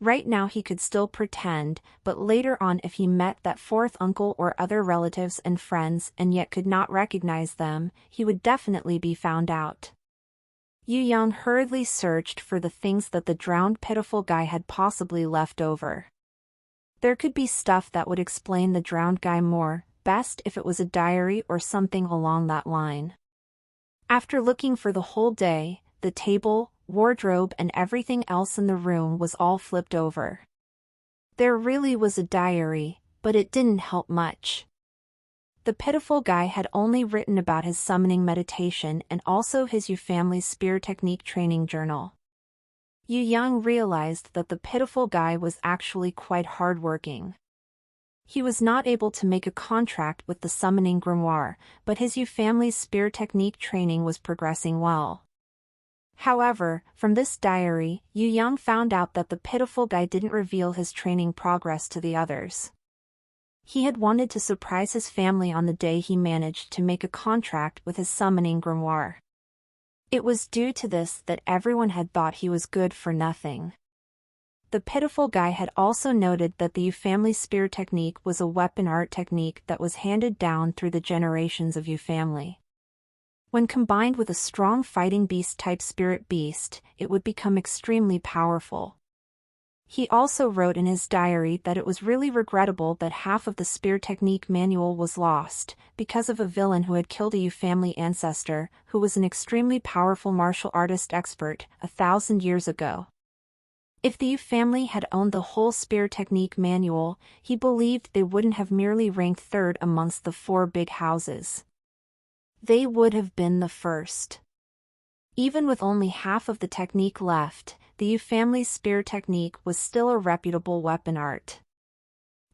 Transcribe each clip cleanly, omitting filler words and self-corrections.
Right now he could still pretend, but later on if he met that fourth uncle or other relatives and friends and yet could not recognize them, he would definitely be found out. Yu Yang hurriedly searched for the things that the drowned pitiful guy had possibly left over. There could be stuff that would explain the drowned guy more, best if it was a diary or something along that line. After looking for the whole day, the table, wardrobe and everything else in the room was all flipped over. There really was a diary, but it didn't help much. The pitiful guy had only written about his summoning meditation and also his Yu family's spear technique training journal. Yu Yang realized that the pitiful guy was actually quite hardworking. He was not able to make a contract with the summoning grimoire, but his Yu family's spear technique training was progressing well. However, from this diary, Yu Yang found out that the pitiful guy didn't reveal his training progress to the others. He had wanted to surprise his family on the day he managed to make a contract with his summoning grimoire. It was due to this that everyone had thought he was good for nothing. The pitiful guy had also noted that the Yu family spear technique was a weapon art technique that was handed down through the generations of Yu family. When combined with a strong fighting beast type spirit beast, it would become extremely powerful. He also wrote in his diary that it was really regrettable that half of the spear technique manual was lost, because of a villain who had killed a Yu family ancestor, who was an extremely powerful martial artist expert, 1,000 years ago. If the Yu family had owned the whole spear technique manual, he believed they wouldn't have merely ranked third amongst the 4 big houses. They would have been the first. Even with only half of the technique left, the Yu family's spear technique was still a reputable weapon art.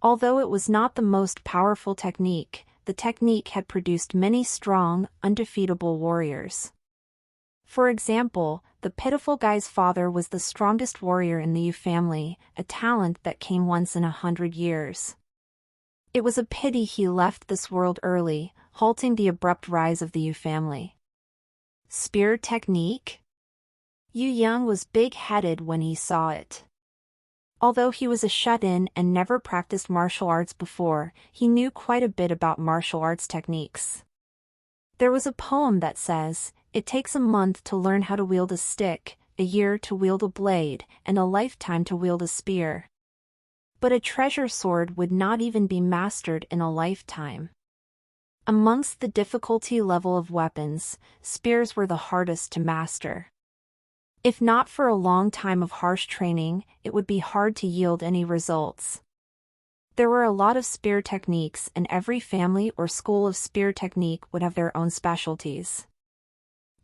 Although it was not the most powerful technique, the technique had produced many strong, undefeatable warriors. For example, the pitiful guy's father was the strongest warrior in the Yu family, a talent that came once in 100 years. It was a pity he left this world early, halting the abrupt rise of the Yu family. Spear technique? Yu Yang was big-headed when he saw it. Although he was a shut-in and never practiced martial arts before, he knew quite a bit about martial arts techniques. There was a poem that says, "It takes a month to learn how to wield a stick, a year to wield a blade, and a lifetime to wield a spear." But a treasure sword would not even be mastered in a lifetime. Amongst the difficulty level of weapons, spears were the hardest to master. If not for a long time of harsh training, it would be hard to yield any results. There were a lot of spear techniques and every family or school of spear technique would have their own specialties.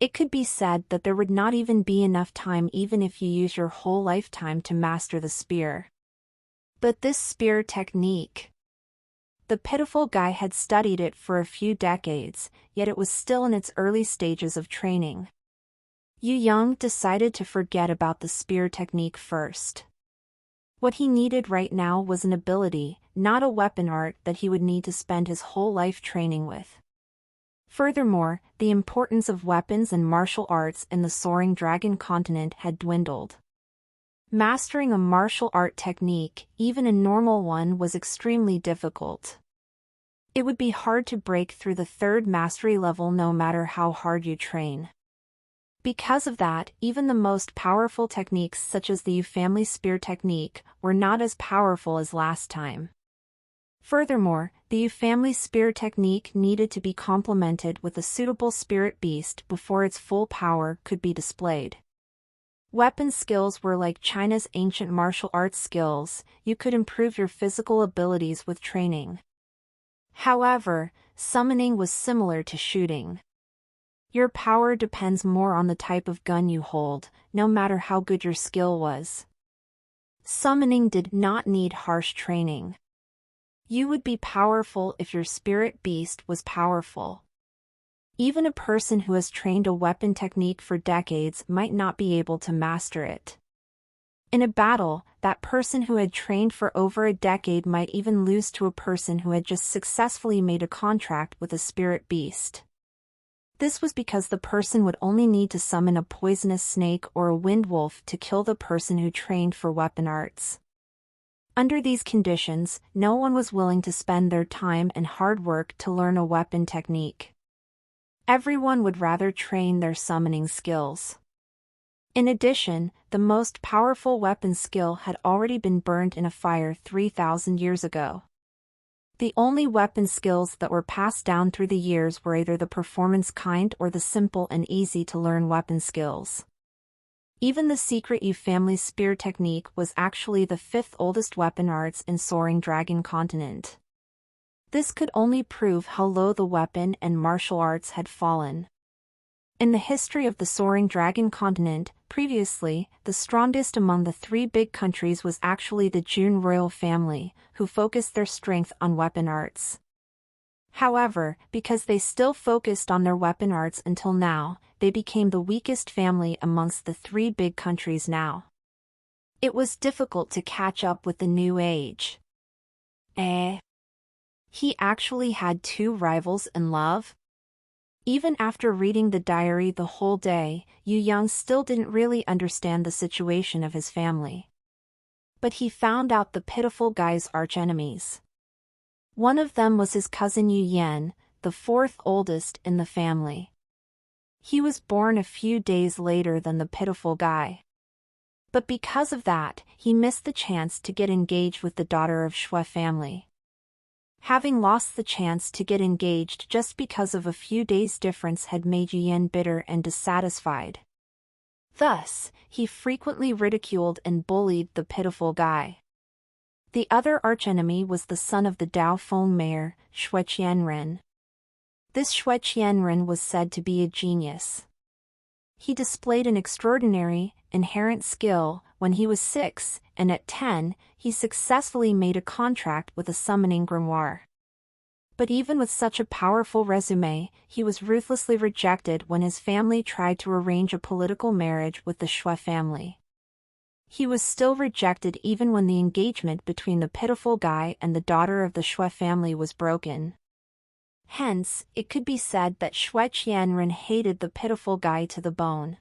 It could be said that there would not even be enough time even if you use your whole lifetime to master the spear. But this spear technique. The pitiful guy had studied it for a few decades, yet it was still in its early stages of training. Yu Yang decided to forget about the spear technique first. What he needed right now was an ability, not a weapon art that he would need to spend his whole life training with. Furthermore, the importance of weapons and martial arts in the soaring dragon continent had dwindled. Mastering a martial art technique, even a normal one, was extremely difficult. It would be hard to break through the 3rd mastery level no matter how hard you train. Because of that, even the most powerful techniques such as the Yu family spear technique were not as powerful as last time. Furthermore, the Yu family spear technique needed to be complemented with a suitable spirit beast before its full power could be displayed. Weapon skills were like China's ancient martial arts skills, you could improve your physical abilities with training. However, summoning was similar to shooting. Your power depends more on the type of gun you hold, no matter how good your skill was. Summoning did not need harsh training. You would be powerful if your spirit beast was powerful. Even a person who has trained a weapon technique for decades might not be able to master it. In a battle, that person who had trained for over a decade might even lose to a person who had just successfully made a contract with a spirit beast. This was because the person would only need to summon a poisonous snake or a wind wolf to kill the person who trained for weapon arts. Under these conditions, no one was willing to spend their time and hard work to learn a weapon technique. Everyone would rather train their summoning skills. In addition, the most powerful weapon skill had already been burned in a fire 3,000 years ago. The only weapon skills that were passed down through the years were either the performance kind or the simple and easy to learn weapon skills. Even the secret Yu family spear technique was actually the fifth oldest weapon arts in Soaring Dragon Continent. This could only prove how low the weapon and martial arts had fallen. In the history of the Soaring Dragon Continent, previously, the strongest among the three big countries was actually the Jun royal family, who focused their strength on weapon arts. However, because they still focused on their weapon arts until now, they became the weakest family amongst the three big countries now. It was difficult to catch up with the new age. He actually had two rivals in love? Even after reading the diary the whole day, Yu Yang still didn't really understand the situation of his family. But he found out the pitiful guy's archenemies. One of them was his cousin Yu Yan, the fourth oldest in the family. He was born a few days later than the pitiful guy. But because of that, he missed the chance to get engaged with the daughter of Shui family. Having lost the chance to get engaged just because of a few days' difference had made Yu Yan bitter and dissatisfied. Thus, he frequently ridiculed and bullied the pitiful guy. The other archenemy was the son of the Dao Feng mayor, Shui Qianren. This Shui Qianren was said to be a genius. He displayed an extraordinary, inherent skill when he was 6, and at 10, he successfully made a contract with a summoning grimoire. But even with such a powerful resume, he was ruthlessly rejected when his family tried to arrange a political marriage with the Shui family. He was still rejected even when the engagement between the pitiful guy and the daughter of the Shui family was broken. Hence, it could be said that Shui Qianren hated the pitiful guy to the bone.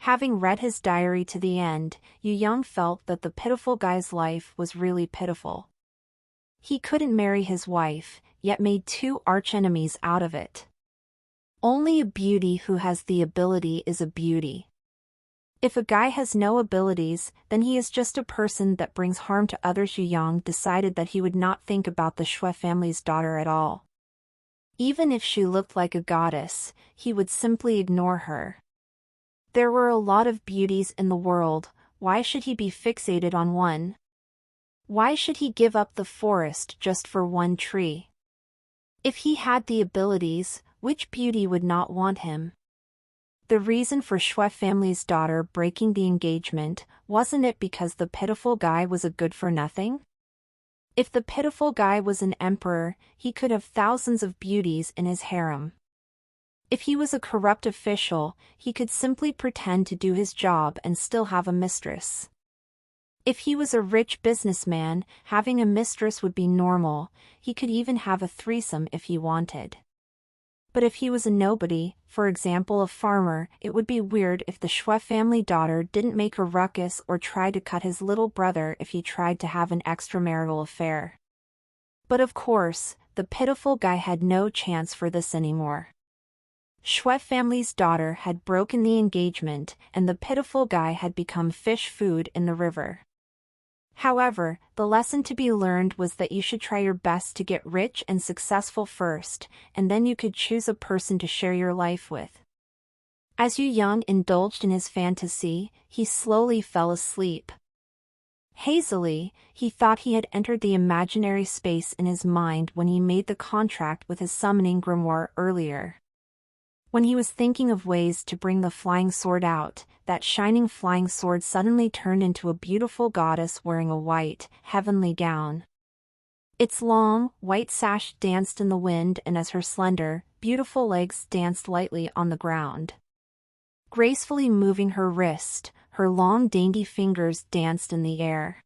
Having read his diary to the end, Yu Yang felt that the pitiful guy's life was really pitiful. He couldn't marry his wife, yet made two archenemies out of it. Only a beauty who has the ability is a beauty. If a guy has no abilities, then he is just a person that brings harm to others. Yu Yang decided that he would not think about the Shui family's daughter at all. Even if she looked like a goddess, he would simply ignore her. There were a lot of beauties in the world, why should he be fixated on one? Why should he give up the forest just for one tree? If he had the abilities, which beauty would not want him? The reason for Shui family's daughter breaking the engagement, wasn't it because the pitiful guy was a good-for-nothing? If the pitiful guy was an emperor, he could have thousands of beauties in his harem. If he was a corrupt official, he could simply pretend to do his job and still have a mistress. If he was a rich businessman, having a mistress would be normal, he could even have a threesome if he wanted. But if he was a nobody, for example a farmer, it would be weird if the Shui family daughter didn't make a ruckus or try to cut his little brother if he tried to have an extramarital affair. But of course, the pitiful guy had no chance for this anymore. Shui family's daughter had broken the engagement, and the pitiful guy had become fish food in the river. However, the lesson to be learned was that you should try your best to get rich and successful first, and then you could choose a person to share your life with. As Yu Yang indulged in his fantasy, he slowly fell asleep. Hazily, he thought he had entered the imaginary space in his mind when he made the contract with his summoning grimoire earlier. When he was thinking of ways to bring the flying sword out, that shining flying sword suddenly turned into a beautiful goddess wearing a white, heavenly gown. Its long, white sash danced in the wind, and as her slender, beautiful legs danced lightly on the ground. Gracefully moving her wrist, her long dainty fingers danced in the air.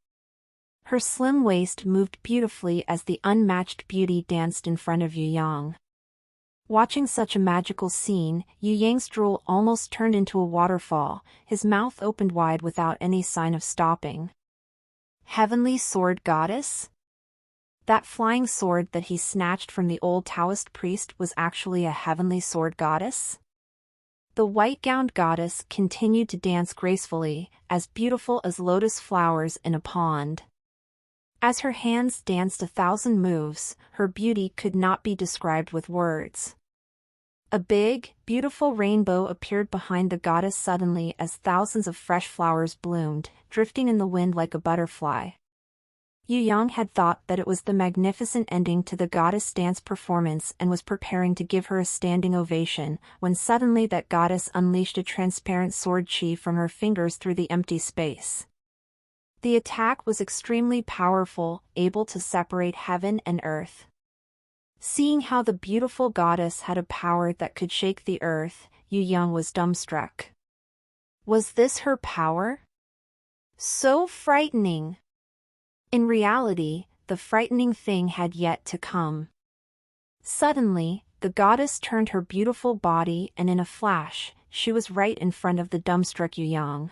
Her slim waist moved beautifully as the unmatched beauty danced in front of Yu Yang. Watching such a magical scene, Yu Yang's drool almost turned into a waterfall, his mouth opened wide without any sign of stopping. Heavenly Sword Goddess? That flying sword that he snatched from the old Taoist priest was actually a heavenly sword goddess? The white-gowned goddess continued to dance gracefully, as beautiful as lotus flowers in a pond. As her hands danced 1,000 moves, her beauty could not be described with words. A big, beautiful rainbow appeared behind the goddess suddenly as thousands of fresh flowers bloomed, drifting in the wind like a butterfly. Yu Yang had thought that it was the magnificent ending to the goddess' dance performance and was preparing to give her a standing ovation, when suddenly that goddess unleashed a transparent sword chi from her fingers through the empty space. The attack was extremely powerful, able to separate heaven and earth. Seeing how the beautiful goddess had a power that could shake the earth, Yu Yang was dumbstruck. Was this her power? So frightening! In reality, the frightening thing had yet to come. Suddenly, the goddess turned her beautiful body and in a flash, she was right in front of the dumbstruck Yu Yang.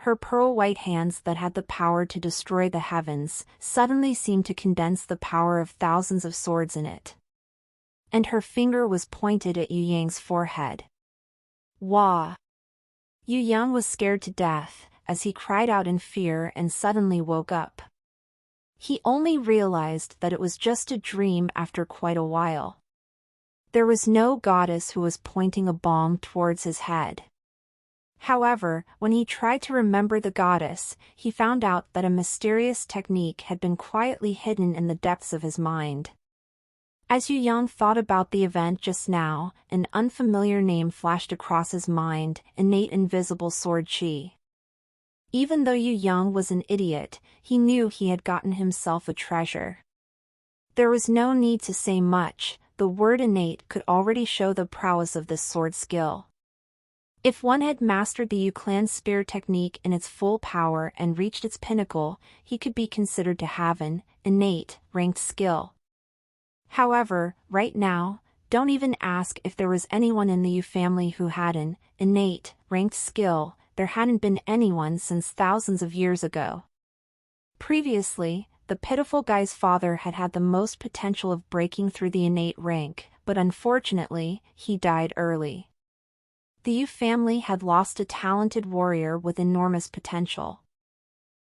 Her pearl-white hands that had the power to destroy the heavens suddenly seemed to condense the power of thousands of swords in it. And her finger was pointed at Yu Yang's forehead. Wah! Yu Yang was scared to death, as he cried out in fear and suddenly woke up. He only realized that it was just a dream after quite a while. There was no goddess who was pointing a bomb towards his head. However, when he tried to remember the goddess, he found out that a mysterious technique had been quietly hidden in the depths of his mind. As Yu Yang thought about the event just now, an unfamiliar name flashed across his mind: innate invisible sword chi. Even though Yu Yang was an idiot, he knew he had gotten himself a treasure. There was no need to say much, the word innate could already show the prowess of this sword skill. If one had mastered the Yu Clan spear technique in its full power and reached its pinnacle, he could be considered to have an innate, ranked skill. However, right now, don't even ask if there was anyone in the Yu family who had an innate, ranked skill. There hadn't been anyone since thousands of years ago. Previously, the pitiful guy's father had had the most potential of breaking through the innate rank, but unfortunately, he died early. The Yu family had lost a talented warrior with enormous potential.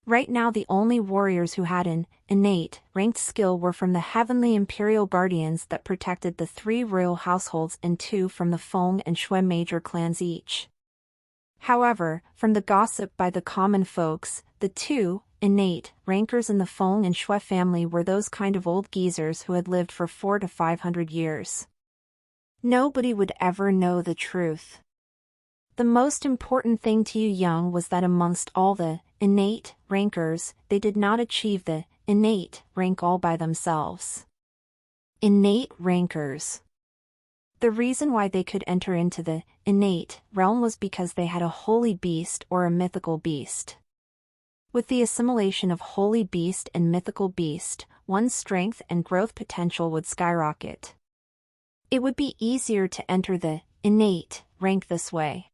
Right now the only warriors who had an innate, ranked skill were from the heavenly imperial guardians that protected the 3 royal households and 2 from the Feng and Shui major clans each. However, from the gossip by the common folks, the 2 innate rankers in the Feng and Shui family were those kind of old geezers who had lived for 400 to 500 years. Nobody would ever know the truth. The most important thing to Yu Yang was that amongst all the innate rankers, they did not achieve the innate rank all by themselves. Innate rankers. The reason why they could enter into the innate realm was because they had a holy beast or a mythical beast. With the assimilation of holy beast and mythical beast, one's strength and growth potential would skyrocket. It would be easier to enter the innate rank this way.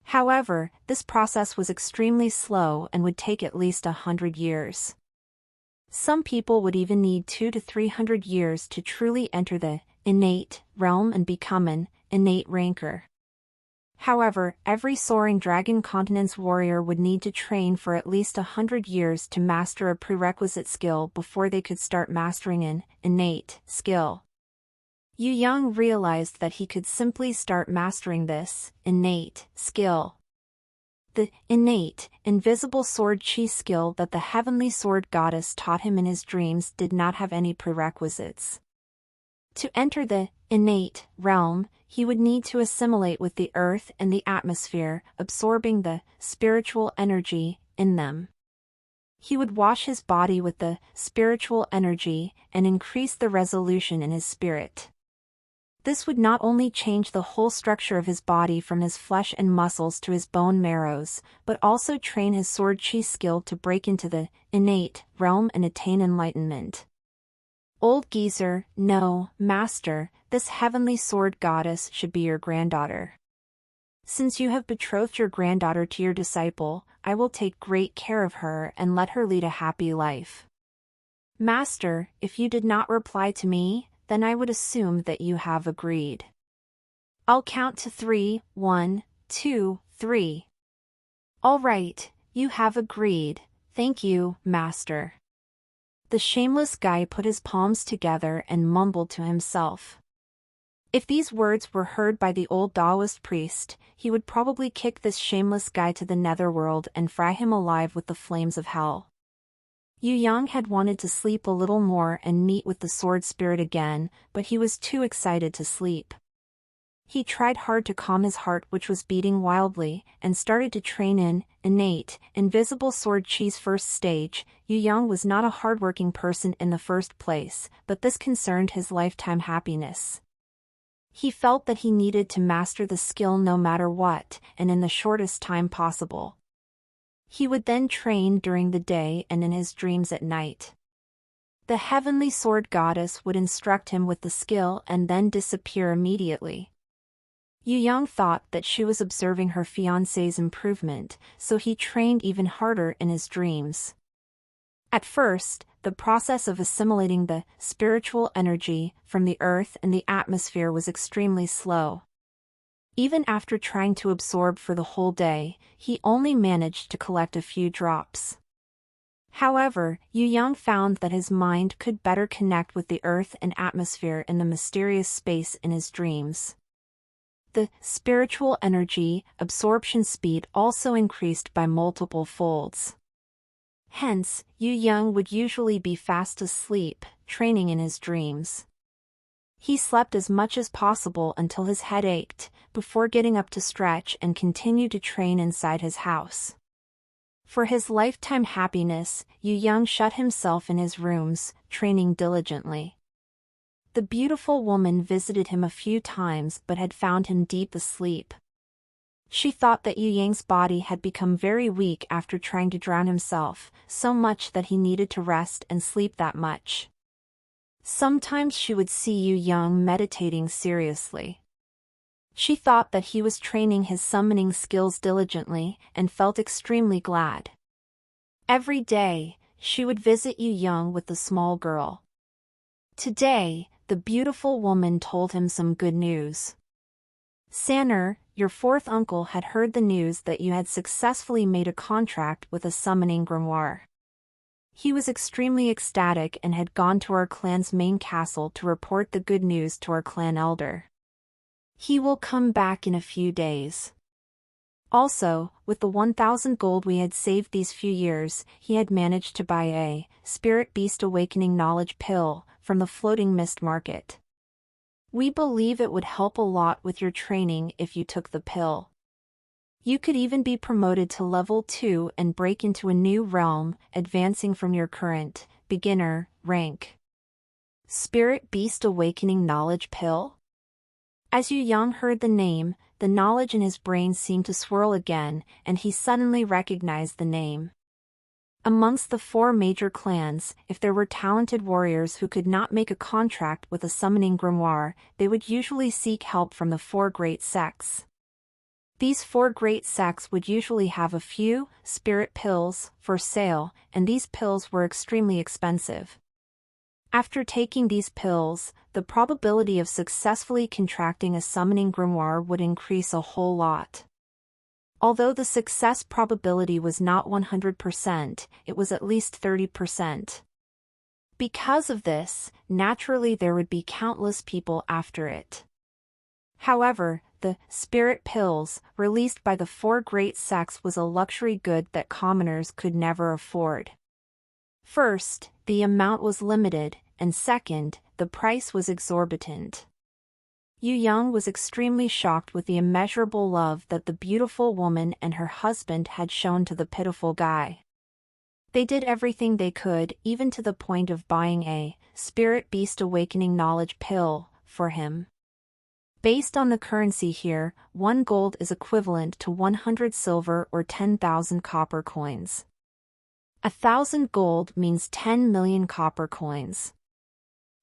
However, this process was extremely slow and would take at least 100 years. Some people would even need 200 to 300 years to truly enter the innate realm and become an innate ranker. However, every soaring dragon continent's warrior would need to train for at least 100 years to master a prerequisite skill before they could start mastering an innate skill. Yu Yang realized that he could simply start mastering this innate skill. The innate, invisible sword chi skill that the heavenly sword goddess taught him in his dreams did not have any prerequisites. To enter the innate realm, he would need to assimilate with the earth and the atmosphere, absorbing the spiritual energy in them. He would wash his body with the spiritual energy and increase the resolution in his spirit. This would not only change the whole structure of his body from his flesh and muscles to his bone marrows, but also train his sword chi skill to break into the innate realm and attain enlightenment. Old geezer, no, master, this heavenly sword goddess should be your granddaughter. Since you have betrothed your granddaughter to your disciple, I will take great care of her and let her lead a happy life. Master, if you did not reply to me, then I would assume that you have agreed. I'll count to 3, 1, 2, 3. All right, you have agreed, thank you, master. The shameless guy put his palms together and mumbled to himself. If these words were heard by the old Taoist priest, he would probably kick this shameless guy to the netherworld and fry him alive with the flames of hell. Yu Yang had wanted to sleep a little more and meet with the sword spirit again, but he was too excited to sleep. He tried hard to calm his heart, which was beating wildly, and started to train in innate, invisible sword chi's first stage. Yu Yang was not a hardworking person in the first place, but this concerned his lifetime happiness. He felt that he needed to master the skill no matter what, and in the shortest time possible. He would then train during the day and in his dreams at night. The heavenly sword goddess would instruct him with the skill and then disappear immediately. Yu Yang thought that she was observing her fiancé's improvement, so he trained even harder in his dreams. At first, the process of assimilating the spiritual energy from the earth and the atmosphere was extremely slow. Even after trying to absorb for the whole day, he only managed to collect a few drops. However, Yu Yang found that his mind could better connect with the earth and atmosphere in the mysterious space in his dreams. The spiritual energy absorption speed also increased by multiple folds. Hence, Yu Yang would usually be fast asleep, training in his dreams. He slept as much as possible until his head ached, before getting up to stretch and continue to train inside his house. For his lifetime happiness, Yu Yang shut himself in his rooms, training diligently. The beautiful woman visited him a few times but had found him deep asleep. She thought that Yu Yang's body had become very weak after trying to drown himself, so much that he needed to rest and sleep that much. Sometimes she would see Yu Yang meditating seriously. She thought that he was training his summoning skills diligently and felt extremely glad. Every day, she would visit Yu Yang with the small girl. Today, the beautiful woman told him some good news. Sanner, your fourth uncle had heard the news that you had successfully made a contract with a summoning grimoire. He was extremely ecstatic and had gone to our clan's main castle to report the good news to our clan elder. He will come back in a few days. Also, with the 1,000 gold we had saved these few years, he had managed to buy a Spirit Beast Awakening Knowledge pill from the floating mist market. We believe it would help a lot with your training if you took the pill. You could even be promoted to level 2 and break into a new realm, advancing from your current, beginner, rank. Spirit Beast Awakening Knowledge Pill? As Yu Yang heard the name, the knowledge in his brain seemed to swirl again, and he suddenly recognized the name. Amongst the 4 major clans, if there were talented warriors who could not make a contract with a summoning grimoire, they would usually seek help from the 4 great sects. These 4 great sects would usually have a few spirit pills for sale, and these pills were extremely expensive. After taking these pills, the probability of successfully contracting a summoning grimoire would increase a whole lot. Although the success probability was not 100%, it was at least 30%. Because of this, naturally there would be countless people after it. However, the spirit pills, released by the 4 great sects, was a luxury good that commoners could never afford. First, the amount was limited, and second, the price was exorbitant. Yu Yang was extremely shocked with the immeasurable love that the beautiful woman and her husband had shown to the pitiful guy. They did everything they could, even to the point of buying a Spirit Beast Awakening Knowledge pill for him. Based on the currency here, 1 gold is equivalent to 100 silver or 10,000 copper coins. 1,000 gold means 10 million copper coins.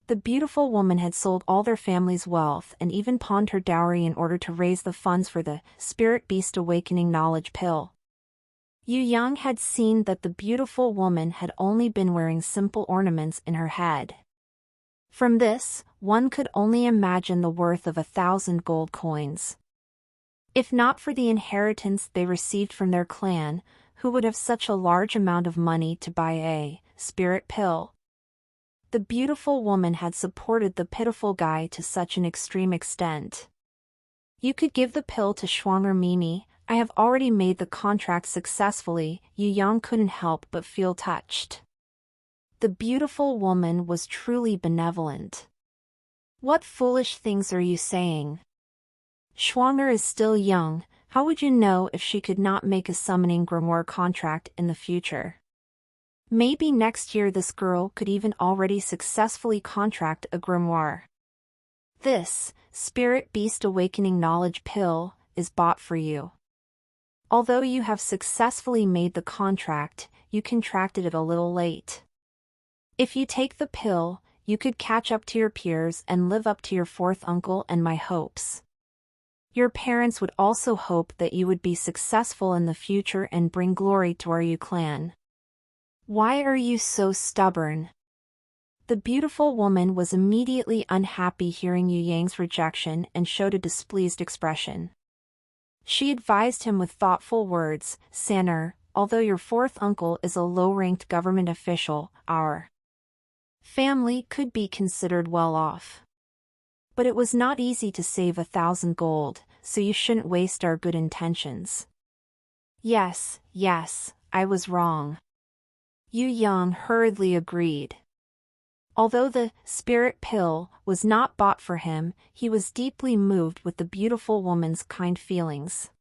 The beautiful woman had sold all their family's wealth and even pawned her dowry in order to raise the funds for the Spirit Beast Awakening Knowledge Pill. Yu Yang had seen that the beautiful woman had only been wearing simple ornaments in her head. From this, one could only imagine the worth of 1,000 gold coins. If not for the inheritance they received from their clan, who would have such a large amount of money to buy a spirit pill? The beautiful woman had supported the pitiful guy to such an extreme extent. You could give the pill to Shuang or Mimi. I have already made the contract successfully. Yu Yang couldn't help but feel touched. The beautiful woman was truly benevolent. What foolish things are you saying? Shuang is still young. How would you know if she could not make a summoning grimoire contract in the future? Maybe next year this girl could even already successfully contract a grimoire. This Spirit Beast Awakening Knowledge Pill is bought for you. Although you have successfully made the contract, you contracted it a little late. If you take the pill, you could catch up to your peers and live up to your fourth uncle and my hopes. Your parents would also hope that you would be successful in the future and bring glory to our Yu clan. Why are you so stubborn? The beautiful woman was immediately unhappy hearing Yu Yang's rejection and showed a displeased expression. She advised him with thoughtful words, Sanner, although your fourth uncle is a low-ranked government official, our family could be considered well off. But it was not easy to save 1,000 gold, so you shouldn't waste our good intentions. Yes, I was wrong. Yu Yang hurriedly agreed. Although the spirit pill was not bought for him, he was deeply moved with the beautiful woman's kind feelings.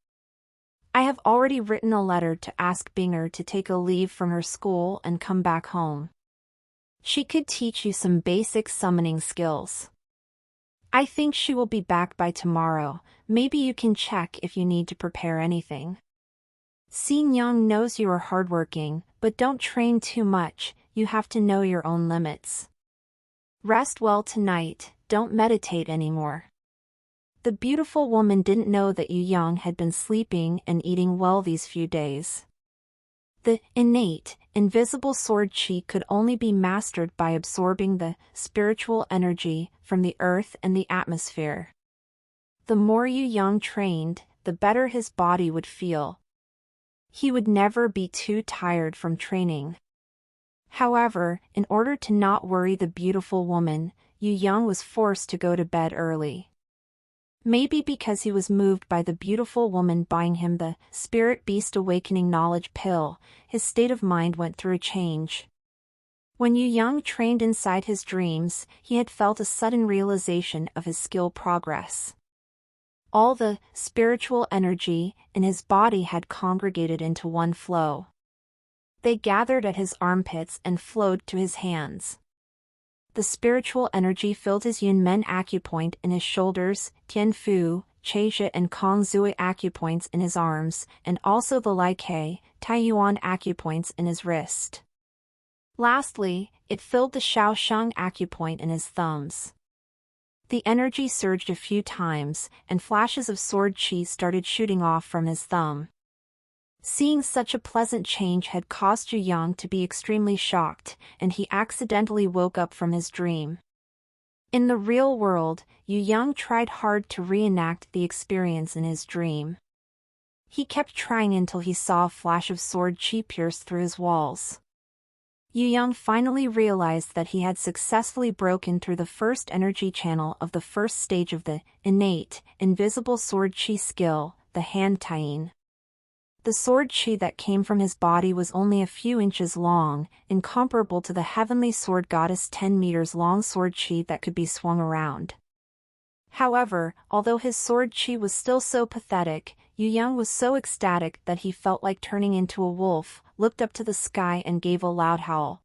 I have already written a letter to ask Binger to take a leave from her school and come back home. She could teach you some basic summoning skills. I think she will be back by tomorrow. Maybe you can check if you need to prepare anything. Xin Yang knows you are hardworking, but don't train too much. You have to know your own limits. Rest well tonight, don't meditate anymore. The beautiful woman didn't know that Yu Yang had been sleeping and eating well these few days. The innate, invisible sword chi could only be mastered by absorbing the spiritual energy from the earth and the atmosphere. The more Yu Yang trained, the better his body would feel. He would never be too tired from training. However, in order to not worry the beautiful woman, Yu Yang was forced to go to bed early. Maybe because he was moved by the beautiful woman buying him the Spirit Beast Awakening Knowledge Pill, his state of mind went through a change. When Yu Yang trained inside his dreams, he had felt a sudden realization of his skill progress. All the spiritual energy in his body had congregated into one flow. They gathered at his armpits and flowed to his hands. The spiritual energy filled his Yunmen acupoint in his shoulders, Tianfu, Chaixia and Kongzui acupoints in his arms, and also the Lai-Ke, Taiyuan acupoints in his wrist. Lastly, it filled the Shaosheng acupoint in his thumbs. The energy surged a few times, and flashes of sword chi started shooting off from his thumb. Seeing such a pleasant change had caused Yu Yang to be extremely shocked, and he accidentally woke up from his dream. In the real world, Yu Yang tried hard to reenact the experience in his dream. He kept trying until he saw a flash of sword chi pierce through his walls. Yu Yang finally realized that he had successfully broken through the first energy channel of the first stage of the innate, invisible sword chi skill, the hand tying. The sword chi that came from his body was only a few inches long, incomparable to the heavenly sword goddess 10 meters long sword chi that could be swung around. However, although his sword chi was still so pathetic, Yu Yang was so ecstatic that he felt like turning into a wolf, looked up to the sky and gave a loud howl.